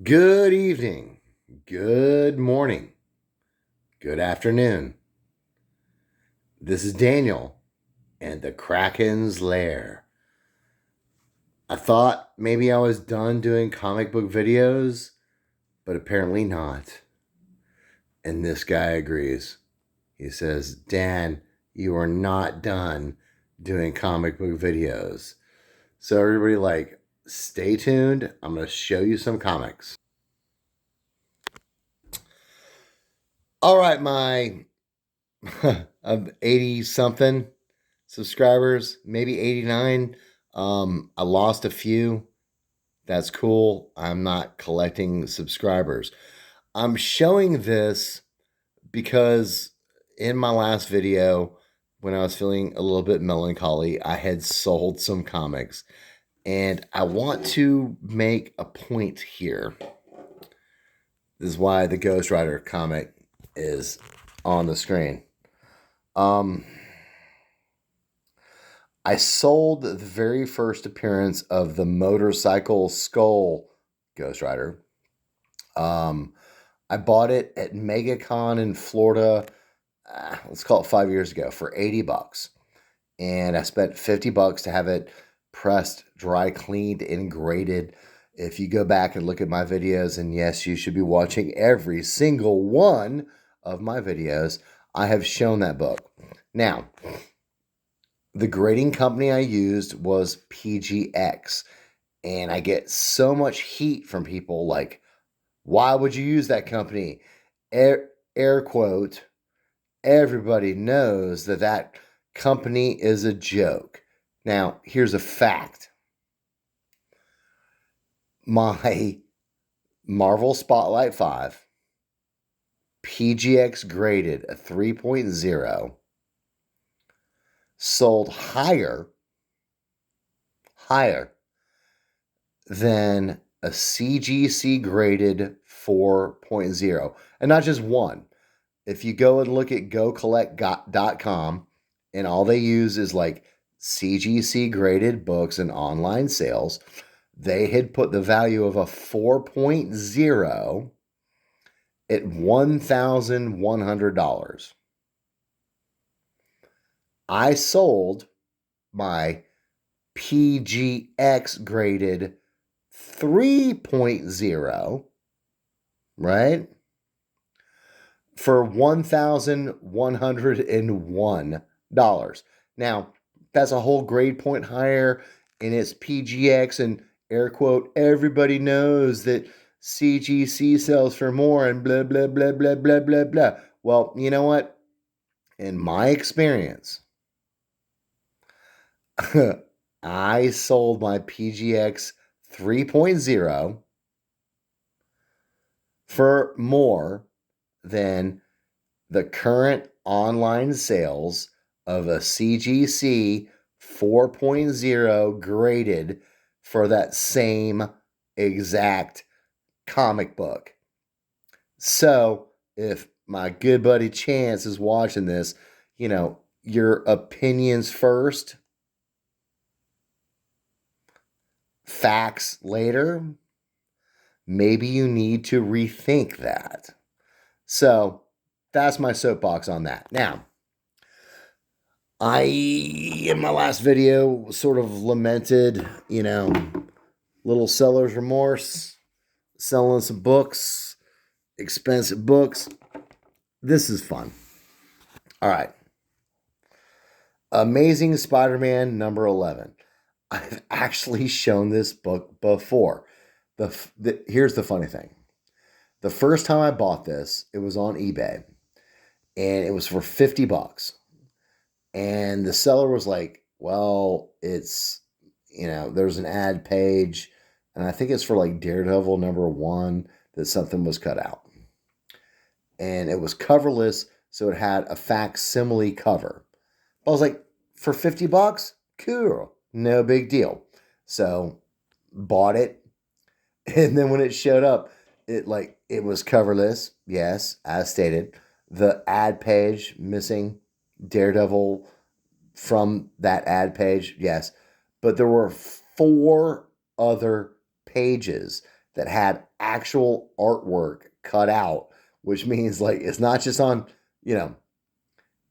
Good evening, good morning, good afternoon. This is Daniel and the Kraken's Lair. I thought maybe I was done doing comic book videos, but apparently not. And this guy agrees. He says, Dan, you are not done doing comic book videos. So everybody stay tuned. I'm going to show you some comics. All right, my of 80 something subscribers, maybe 89. I lost a few. That's cool. I'm not collecting subscribers. I'm showing this because in my last video, when I was feeling a little bit melancholy, I had sold some comics. And I want to make a point here. This is why the Ghost Rider comic is on the screen. I sold the very first appearance of the Motorcycle Skull Ghost Rider. I bought it at MegaCon in Florida, let's call it 5 years ago, for $80. And I spent $50 to have it pressed, dry cleaned, and graded. If you go back and look at my videos, and yes, you should be watching every single one of my videos, I have shown that book. Now, the grading company I used was PGX, and I get so much heat from people like, why would you use that company? Air quote, everybody knows that company is a joke. Now, here's a fact. My Marvel Spotlight 5, PGX graded a 3.0, sold higher than a CGC graded 4.0. And not just one. If you go and look at gocollect.com, and all they use is like CGC graded books and online sales, they had put the value of a 4.0 at $1,100. I sold my PGX graded 3.0, right? For $1,101. Now, that's a whole grade point higher, and it's PGX, and air quote, everybody knows that CGC sells for more, and blah, blah, blah, blah, blah, blah, blah. Well, you know what? In my experience, I sold my PGX 3.0 for more than the current online sales of a CGC 4.0 graded for that same exact comic book. So, if my good buddy Chance is watching this, your opinions first, facts later, maybe you need to rethink that. So, that's my soapbox on that. Now, in my last video, sort of lamented, little seller's remorse, selling some books, expensive books. This is fun. All right. Amazing Spider-Man number 11. I've actually shown this book before. Here's the funny thing. The first time I bought this, it was on eBay, and it was for $50. And the seller was like, well, it's, there's an ad page, and I think it's for like Daredevil number 1 that something was cut out. And it was coverless, so it had a facsimile cover. I was like, for $50? Cool. No big deal. So bought it. And then when it showed up, it was coverless. Yes, as stated. The ad page missing Daredevil from that ad page. Yes. But there were 4 other pages that had actual artwork cut out, which means like it's not just on, you know,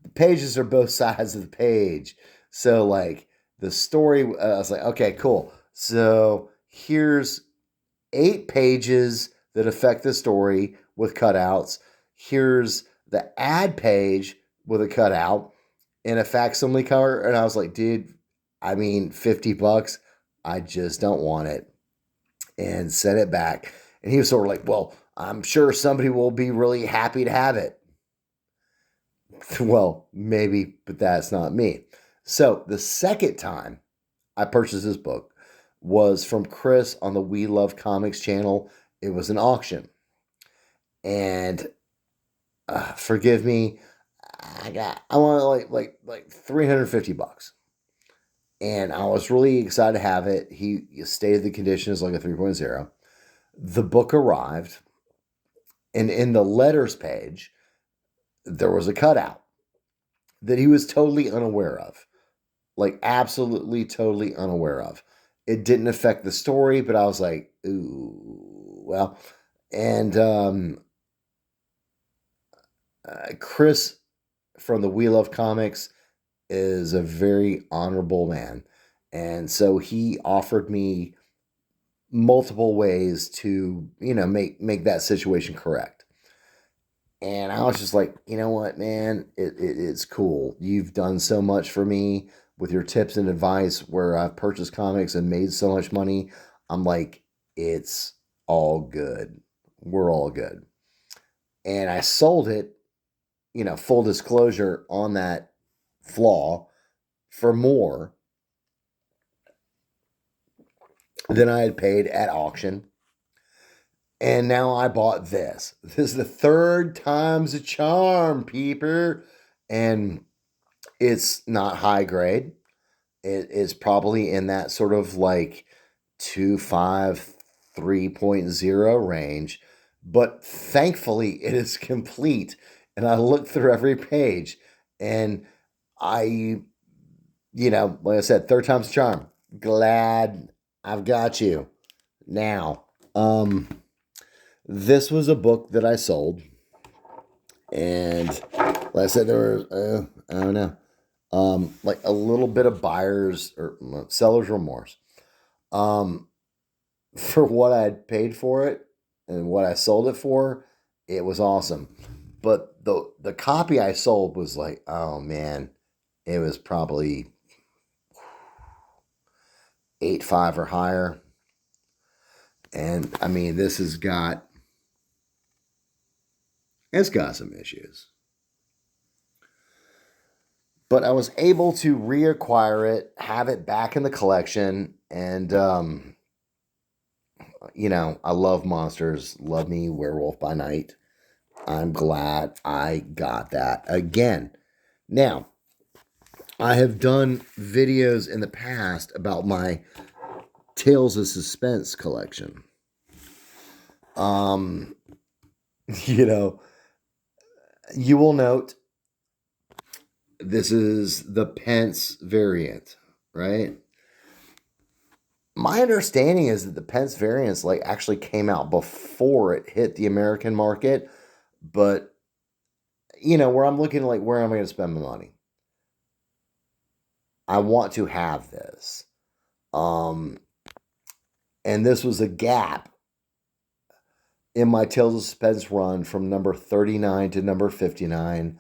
the pages are both sides of the page. So like the story, I was like, okay, cool. So here's 8 pages that affect the story with cutouts. Here's the ad page with a cutout and a facsimile cover. And I was like, dude, I mean, $50. I just don't want it. And sent it back. And he was sort of like, well, I'm sure somebody will be really happy to have it. Well, maybe, but that's not me. So the second time I purchased this book was from Chris on the We Love Comics channel. It was an auction. And forgive me, I want like $350. And I was really excited to have it. He stated the condition is like a 3.0. The book arrived, and in the letters page, there was a cutout that he was totally unaware of. Like, absolutely, totally unaware of. It didn't affect the story, but I was like, ooh, well. And Chris from the We Love Comics is a very honorable man. And so he offered me multiple ways to, make that situation correct. And I was just like, you know what, man, it's cool. You've done so much for me with your tips and advice where I've purchased comics and made so much money. I'm like, it's all good. We're all good. And I sold it, full disclosure on that flaw for more than I had paid at auction. And now I bought this. This is the third time's a charm, peeper. And it's not high grade. It is probably in that sort of like 2.5, 3.0 range. But thankfully, it is complete. And I looked through every page. And I, like I said, third time's a charm. Glad I've got you. Now, this was a book that I sold. And like I said, there were, I don't know, like a little bit of buyer's or seller's remorse. For what I had paid for it and what I sold it for, it was awesome. But the copy I sold was like, oh man, it was probably 8.5 or higher. And I mean, it's got some issues. But I was able to reacquire it, have it back in the collection, and I love monsters. Love me, Werewolf by Night. I'm glad I got that again. Now, I have done videos in the past about my Tales of Suspense collection. You will note this is the Pence variant, right? My understanding is that the Pence variants like actually came out before it hit the American market, but where I'm looking like where am I going to spend my money? I want to have this. And this was a gap in my Tales of Suspense run from number 39 to number 59.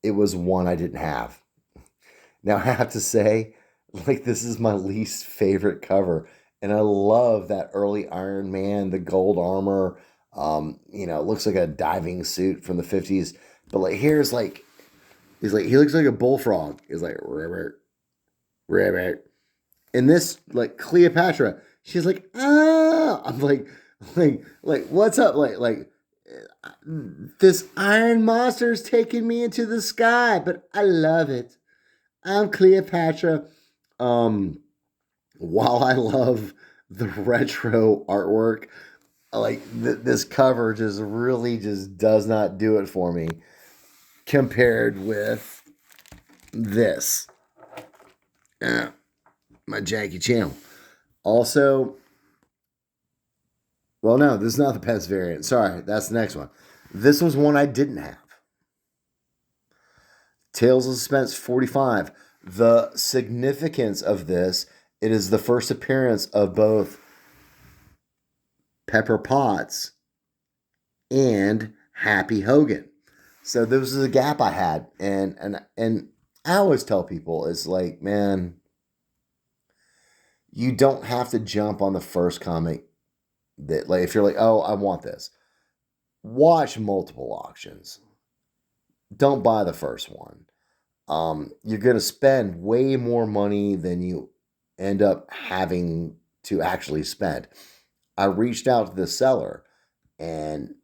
It was one I didn't have. Now I have to say, like, this is my least favorite cover. And I love that early Iron Man, the gold armor. It looks like a diving suit from the 50s. But like here's like he looks like a bullfrog. He's like ribbit, ribbit. And this like Cleopatra, she's like, ah, I'm like what's up? Like this iron monster's taking me into the sky, but I love it. I'm Cleopatra. While I love the retro artwork, like this cover just really just does not do it for me compared with this. My janky channel. Also, Well, no, this is not the Pets variant. Sorry, that's the next one. This was one I didn't have. Tales of Suspense 45. The significance of this, it is the first appearance of both Pepper Potts and Happy Hogan. So this was a gap I had, and I always tell people is like, man, you don't have to jump on the first comic that, like, if you're like, oh, I want this, watch multiple auctions. Don't buy the first one. You're going to spend way more money than you end up having to actually spend. I reached out to the seller and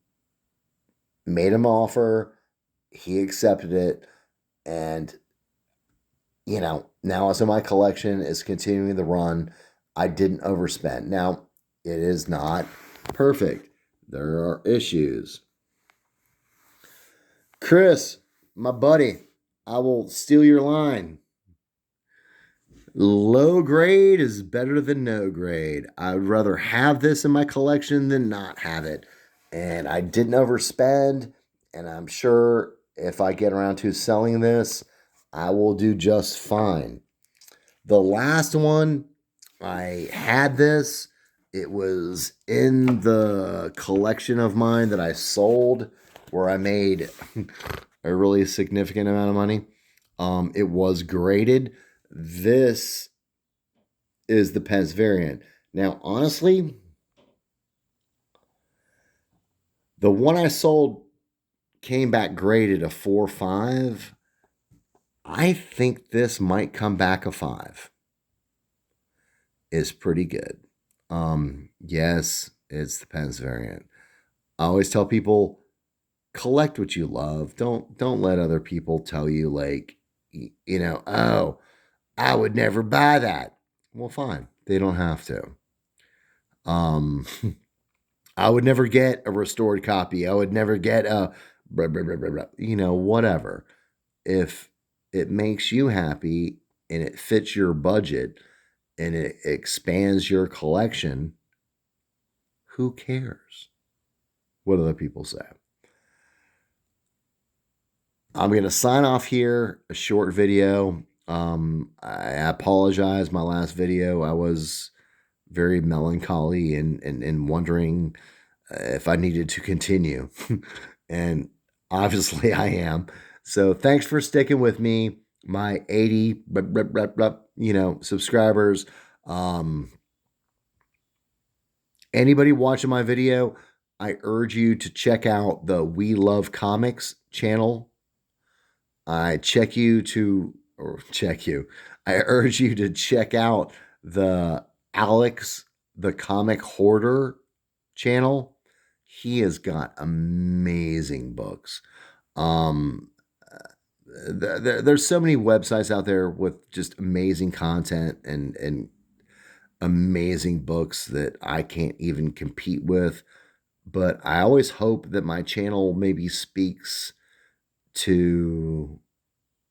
made him an offer. He accepted it. And, now as my collection is continuing the run, I didn't overspend. Now, it is not perfect. There are issues. Chris, my buddy, I will steal your line. Low grade is better than no grade. I would rather have this in my collection than not have it. And I didn't overspend. And I'm sure if I get around to selling this, I will do just fine. The last one, I had this. It was in the collection of mine that I sold where I made a really significant amount of money. It was graded. This is the Pence variant. Now, honestly, the one I sold came back graded a 4.5. I think this might come back a 5. Is pretty good. Yes, it's the Pence variant. I always tell people, collect what you love. Don't let other people tell you, like, oh, I would never buy that. Well, fine. They don't have to. Um, I would never get a restored copy. I would never get a blah, blah, blah, blah, blah. Whatever. If it makes you happy and it fits your budget and it expands your collection, who cares what other people say? I'm going to sign off here, a short video. I apologize. My last video, I was very melancholy and wondering if I needed to continue. And obviously I am. So thanks for sticking with me, my 80, subscribers. Anybody watching my video, I urge you to check out the We Love Comics channel. I urge you to check out the Alex the Comic Hoarder channel. He has got amazing books. There's so many websites out there with just amazing content and amazing books that I can't even compete with. But I always hope that my channel maybe speaks to,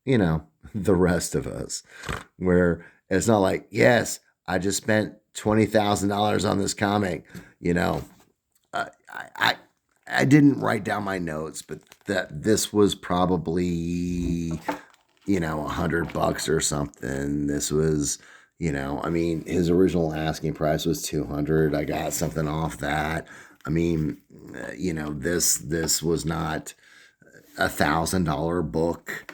the rest of us, where it's not like, yes, I just spent $20,000 on this comic. I I didn't write down my notes, but that this was probably $100 or something. This was, his original asking price was 200. I got something off that. This was not $1,000 book,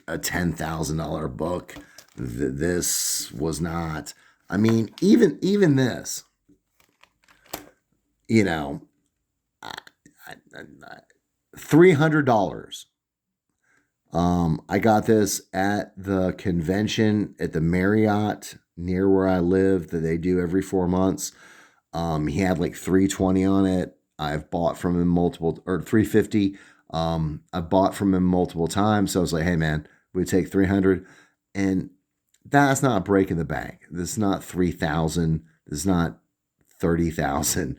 a $10,000 book. This was not. Even this, $300. I got this at the convention at the Marriott near where I live that they do every 4 months. He had like 320 on it. I've bought from him multiple, or 350. I bought from him multiple times. So I was like, hey man, we take 300, and that's not breaking the bank. This is not 3,000. This is not 30,000.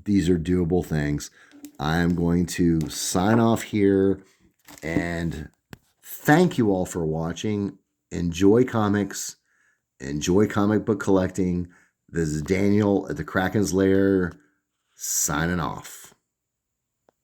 These are doable things. I am going to sign off here and thank you all for watching. Enjoy comics. Enjoy comic book collecting. This is Daniel at the Kraken's Lair. signing off.